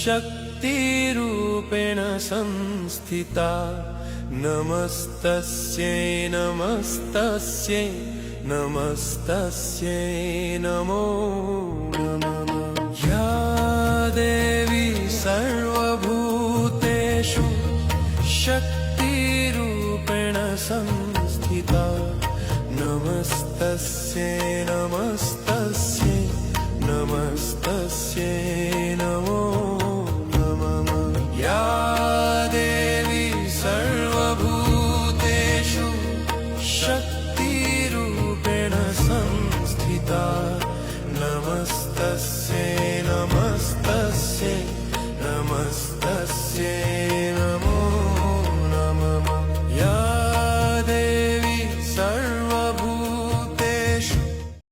शक्तिरूपेण संस्थिता नमस्तस्यै नमस्तस्यै नमस्तस्यै नमो नमः। या देवी सर्वभूतेषु शक्तिरूपेण संस्थिता नमस्तस्यै नमस्तस्यै नमस्तस्यै